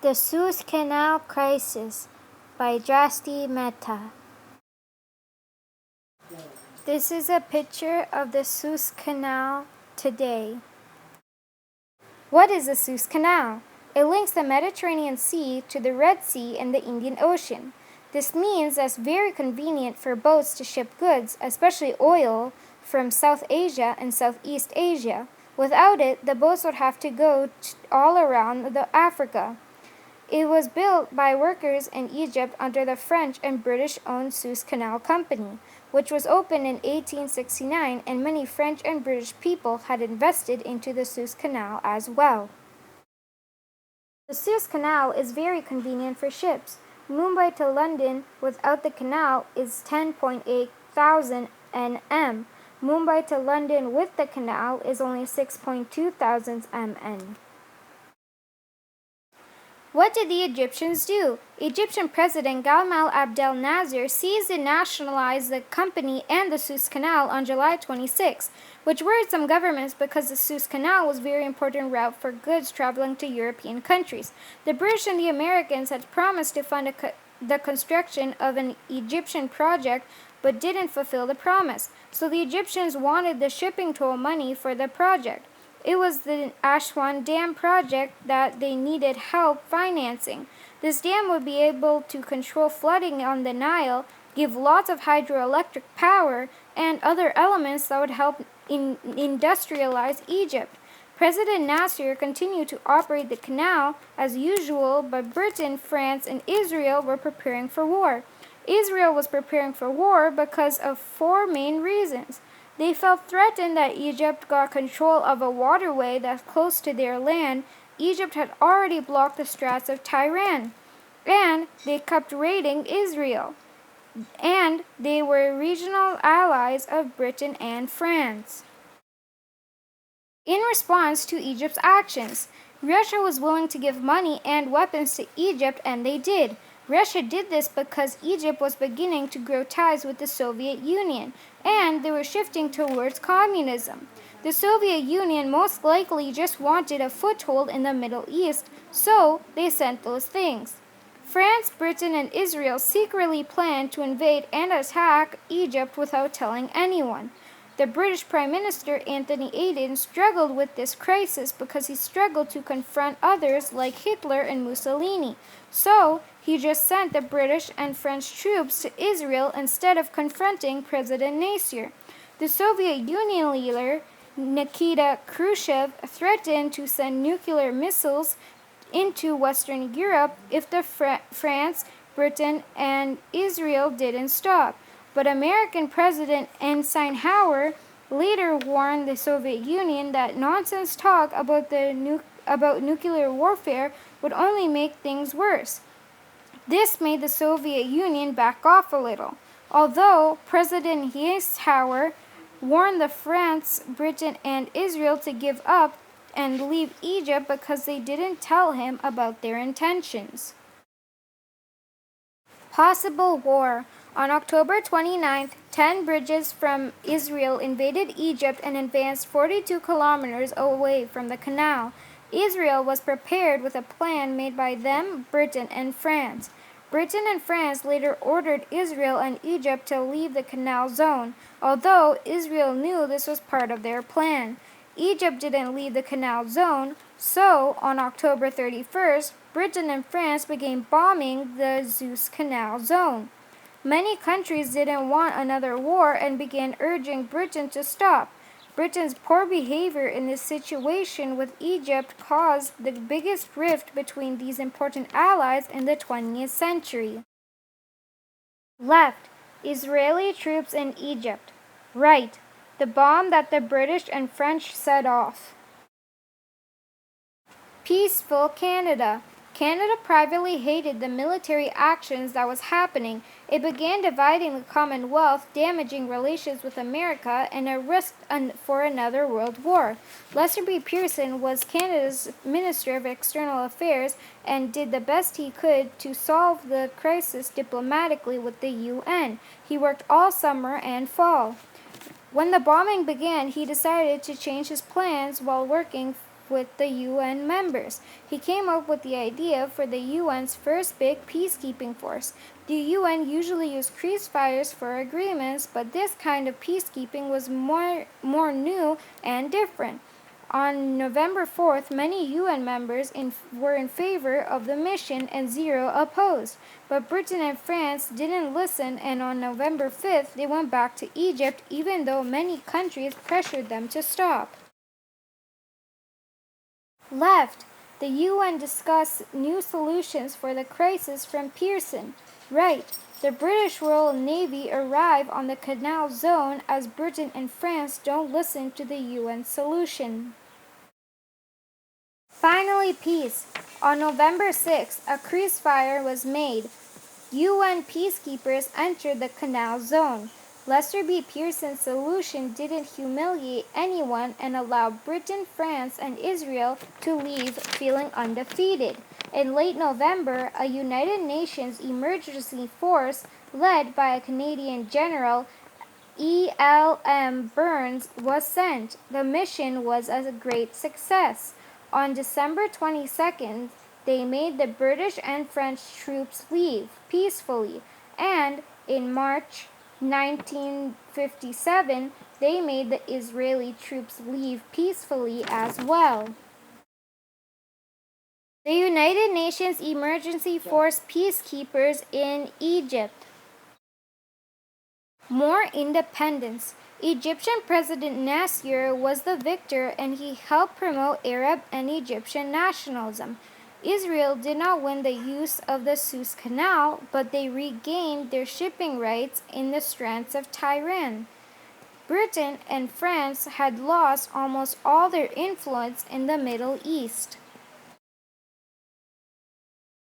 The Suez Canal Crisis by Drasti Mehta. This is a picture of the Suez Canal today. What is the Suez Canal? It links the Mediterranean Sea to the Red Sea and the Indian Ocean. This means that it's very convenient for boats to ship goods, especially oil, from South Asia and Southeast Asia. Without it, the boats would have to go all around Africa. It was built by workers in Egypt under the French and British-owned Suez Canal Company, which was opened in 1869, and many French and British people had invested into the Suez Canal as well. The Suez Canal is very convenient for ships. Mumbai to London without the canal is 10.8 thousand nm. Mumbai to London with the canal is only 6.2 thousand nm. What did the Egyptians do? Egyptian President Gamal Abdel Nasser seized and nationalized the company and the Suez Canal on July 26, which worried some governments because the Suez Canal was a very important route for goods traveling to European countries. The British and the Americans had promised to fund the construction of an Egyptian project but didn't fulfill the promise, so the Egyptians wanted the shipping toll money for the project. It was the Aswan Dam project that they needed help financing. This dam would be able to control flooding on the Nile, give lots of hydroelectric power, and other elements that would help industrialize Egypt. President Nasser continued to operate the canal as usual, but Britain, France, and Israel were preparing for war. Israel was preparing for war because of four main reasons. They felt threatened that Egypt got control of a waterway that's close to their land. Egypt had already blocked the Straits of Tiran, and they kept raiding Israel. And they were regional allies of Britain and France. In response to Egypt's actions, Russia was willing to give money and weapons to Egypt, and they did. Russia did this because Egypt was beginning to grow ties with the Soviet Union, and they were shifting towards communism. The Soviet Union most likely just wanted a foothold in the Middle East, so they sent those things. France, Britain, and Israel secretly planned to invade and attack Egypt without telling anyone. The British Prime Minister Anthony Eden struggled with this crisis because he struggled to confront others like Hitler and Mussolini. So, he just sent the British and French troops to Israel instead of confronting President Nasser. The Soviet Union leader, Nikita Khrushchev, threatened to send nuclear missiles into Western Europe if France, Britain, and Israel didn't stop. But American President Eisenhower later warned the Soviet Union that nonsense talk about nuclear warfare would only make things worse. This made the Soviet Union back off a little. Although President Eisenhower warned the France, Britain, and Israel to give up and leave Egypt because they didn't tell him about their intentions. Possible war. On October 29th, 10 bridges from Israel invaded Egypt and advanced 42 kilometers away from the canal. Israel was prepared with a plan made by them, Britain, and France. Britain and France later ordered Israel and Egypt to leave the canal zone, although Israel knew this was part of their plan. Egypt didn't leave the canal zone, so on October 31st, Britain and France began bombing the Suez Canal zone. Many countries didn't want another war and began urging Britain to stop. Britain's poor behavior in this situation with Egypt caused the biggest rift between these important allies in the 20th century. Left, Israeli troops in Egypt. Right, the bomb that the British and French set off. Peaceful Canada. Canada privately hated the military actions that was happening. It began dividing the Commonwealth, damaging relations with America, and a risk for another world war. Lester B. Pearson was Canada's Minister of External Affairs and did the best he could to solve the crisis diplomatically with the UN. He worked all summer and fall. When the bombing began, he decided to change his plans while working with the UN members. He came up with the idea for the UN's first big peacekeeping force. The UN usually used ceasefires for agreements, but this kind of peacekeeping was more new and different. On November 4th, many UN members were in favor of the mission and 0 opposed. But Britain and France didn't listen, and on November 5th, they went back to Egypt, even though many countries pressured them to stop. Left. The UN discussed new solutions for the crisis from Pearson. Right. The British Royal Navy arrive on the Canal Zone as Britain and France don't listen to the UN solution. Finally, peace. On November 6, a ceasefire was made. UN peacekeepers entered the Canal Zone. Lester B. Pearson's solution didn't humiliate anyone and allowed Britain, France, and Israel to leave feeling undefeated. In late November, a United Nations emergency force led by a Canadian general, E.L.M. Burns, was sent. The mission was a great success. On December 22nd, they made the British and French troops leave peacefully, and in March 1957, they made the Israeli troops leave peacefully as well. The United Nations Emergency Force peacekeepers in Egypt. More independence. Egyptian President Nasser was the victor, and he helped promote Arab and Egyptian nationalism. Israel did not win the use of the Suez Canal, but they regained their shipping rights in the Straits of Tiran. Britain and France had lost almost all their influence in the Middle East.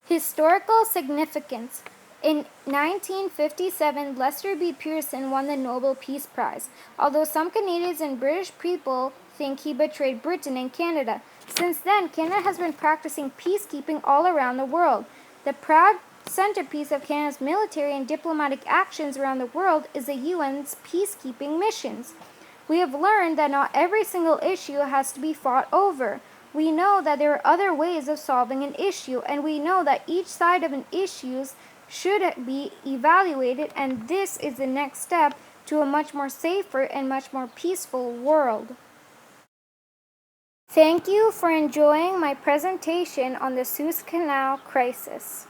Historical significance. In 1957, Lester B. Pearson won the Nobel Peace Prize, although some Canadians and British people think he betrayed Britain and Canada. Since then, Canada has been practicing peacekeeping all around the world. The proud centerpiece of Canada's military and diplomatic actions around the world is the UN's peacekeeping missions. We have learned that not every single issue has to be fought over. We know that there are other ways of solving an issue, and we know that each side of an issue should be evaluated, and this is the next step to a much more safer and much more peaceful world. Thank you for enjoying my presentation on the Suez Canal crisis.